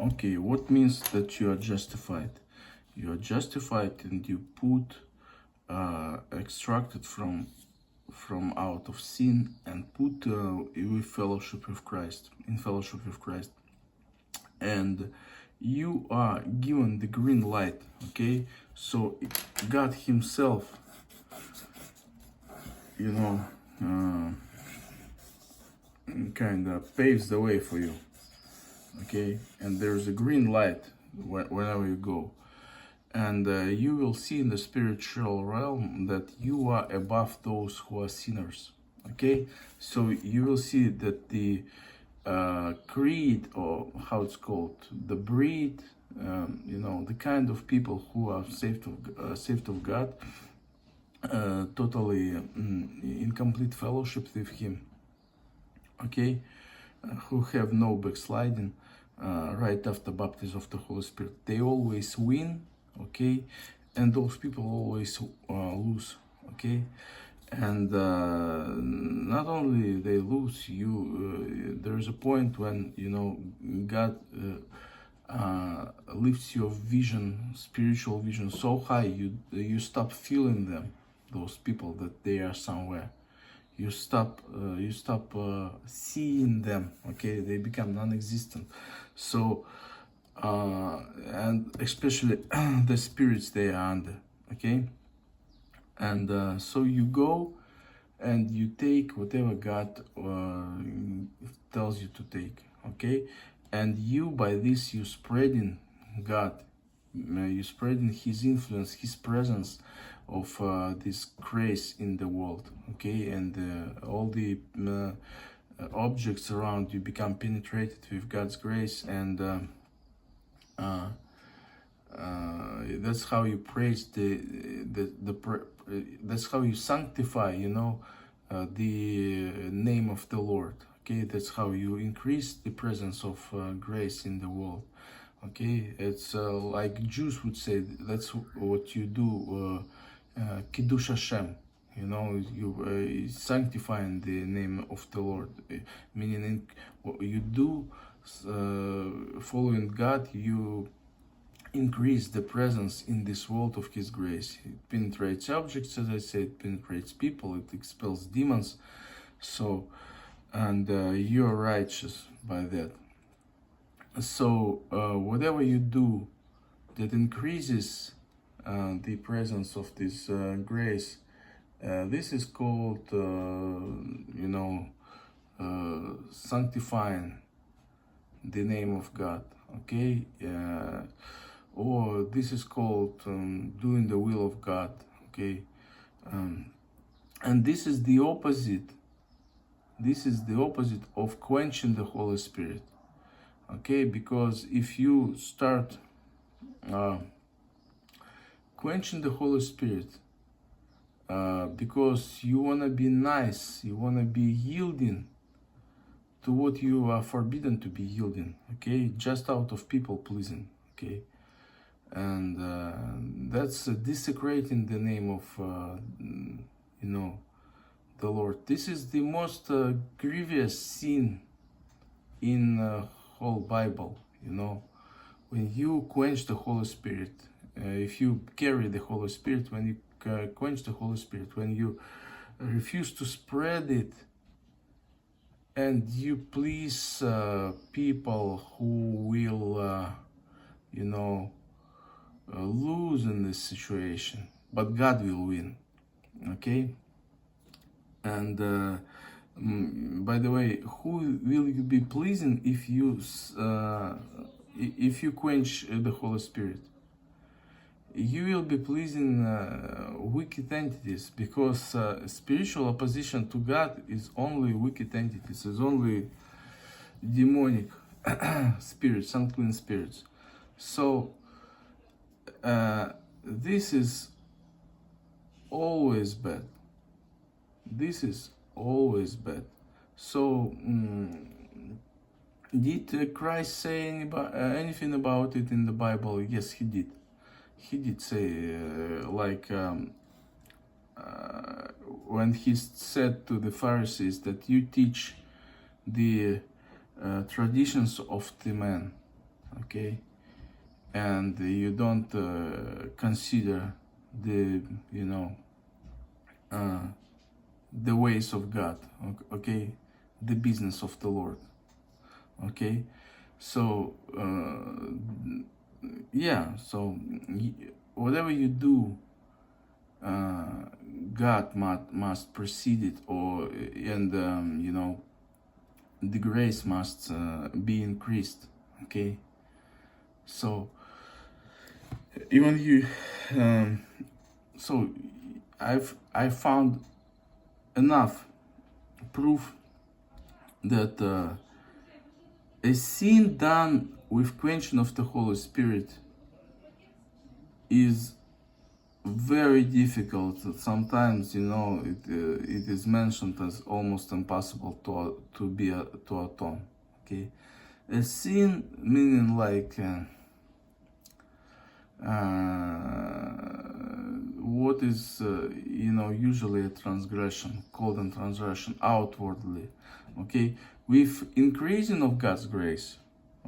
Okay, what means that you are justified? You are justified and you put extracted from out of sin and put with fellowship with Christ, in fellowship with Christ, and you are given the green light. Okay, so God Himself, you know, kind of paves the way for you. Okay, and there's a green light whenever you go, and you will see in the spiritual realm that you are above those who are sinners. Okay, so you will see that the creed, or how it's called, the breed, the kind of people who are saved of God, totally in complete fellowship with Him. Okay, who have no backsliding right after baptism of the Holy Spirit. They always win, okay, and those people always lose, okay. And not only they lose, there is a point when God lifts your vision, spiritual vision, so high you stop feeling them, those people, that they are somewhere. You stop seeing them. Okay, they become non-existent. So and especially the spirits they are under. Okay, and so you go and you take whatever God tells you to take. Okay, and you, by this, you spreading God, you spreading His influence, His presence of this grace in the world. Okay, and all the objects around you become penetrated with God's grace, and that's how you praise that's how you sanctify, the name of the Lord. Okay, that's how you increase the presence of grace in the world. Okay, it's like Jews would say, that's what you do, Kiddush Hashem. You sanctifying the name of the Lord, meaning what you do, following God, you increase the presence in this world of His grace. It penetrates objects, as I said, it penetrates people, it expels demons. So, and you are righteous by that. So, whatever you do that increases the presence of this grace, this is called, sanctifying the name of God. Okay, or this is called doing the will of God. Okay, and this is the opposite. This is the opposite of quenching the Holy Spirit. Okay, because if you start quenching the Holy Spirit because you want to be nice, you want to be yielding to what you are forbidden to be yielding, okay, just out of people pleasing, okay, and that's desecrating the name of the Lord. This is the most grievous sin in whole Bible. When you quench the Holy Spirit, if you carry the Holy Spirit, when you quench the Holy Spirit, when you refuse to spread it, and you please people who will, lose in this situation, but God will win. Okay, and by the way, who will you be pleasing if you quench the Holy Spirit? You will be pleasing wicked entities, because spiritual opposition to God is only wicked entities, is only demonic spirits, unclean spirits. So this is always bad. This is always bad. So did Christ say anything about it in the Bible? Yes, He did. He did say, when He said to the Pharisees that you teach the traditions of the man, okay, and you don't consider the, you know, the ways of God, okay, the business of the Lord, okay. So yeah, so whatever you do, God must precede it, or and you know, the grace must be increased, okay. So even you, so I found enough proof that a sin done with quenching of the Holy Spirit is very difficult. Sometimes, you know, it is mentioned as almost impossible to atone. Okay, a sin meaning like what is you know, usually a transgression, called a transgression outwardly. Okay, with increasing of God's grace.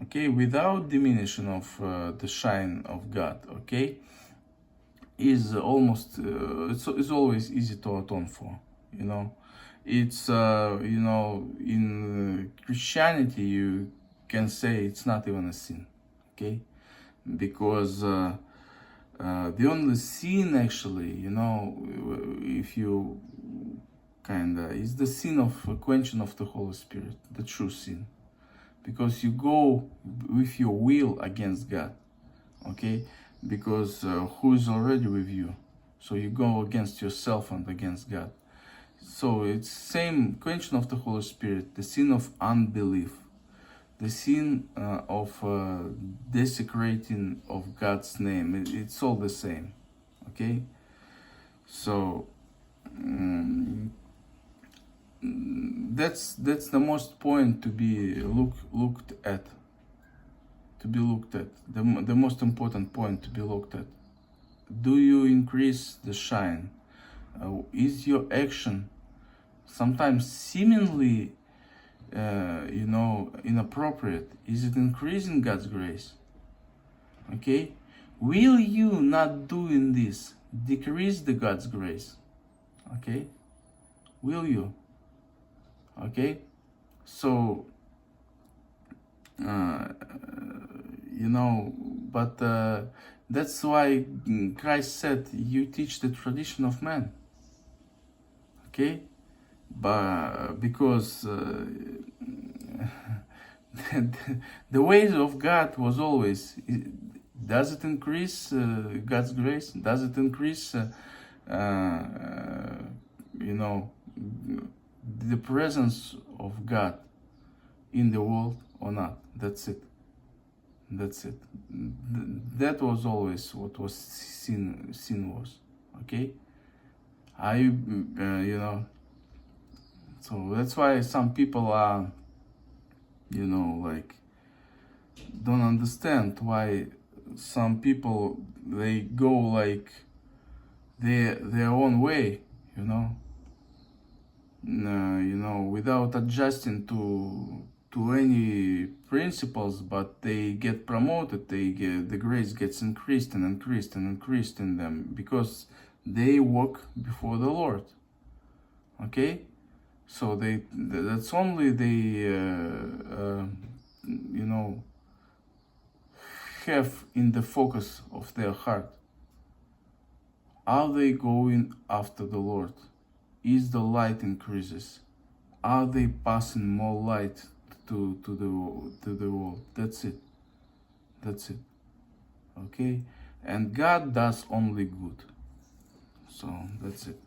Okay, without diminishing of the shine of God. Okay, is almost it's always easy to atone for, you know. It's you know, in Christianity you can say it's not even a sin, okay, because the only sin actually, you know, if you kinda, is the sin of quenching of the Holy Spirit, the true sin, because you go with your will against God, okay, because who is already with you, so you go against yourself and against God. So it's same quenching of the Holy Spirit, the sin of unbelief, the sin of desecrating of God's name. It's all the same, okay. So that's the most point to be looked at, the most important point to be looked at. Do you increase the shine? Is your action sometimes seemingly you know, inappropriate? Is it increasing God's grace? Okay, will you not doing this decrease the God's grace? Okay, will you? Okay, so you know, but that's why Christ said, you teach the tradition of man, okay, but because the ways of God was always, does it increase God's grace? Does it increase you know, the presence of God in the world or not? That's it. That's it. That was always what was sin was, okay. You know, so that's why some people are, you know, like, don't understand why some people, they go like their own way, you know, you know, without adjusting to any principles, but they get promoted, the grace gets increased and increased and increased in them because they walk before the Lord, okay. So that's only they you know, have in the focus of their heart. Are they going after the Lord? Is the light increases? Are they passing more light to the world? That's it. That's it. Okay? And God does only good. So that's it.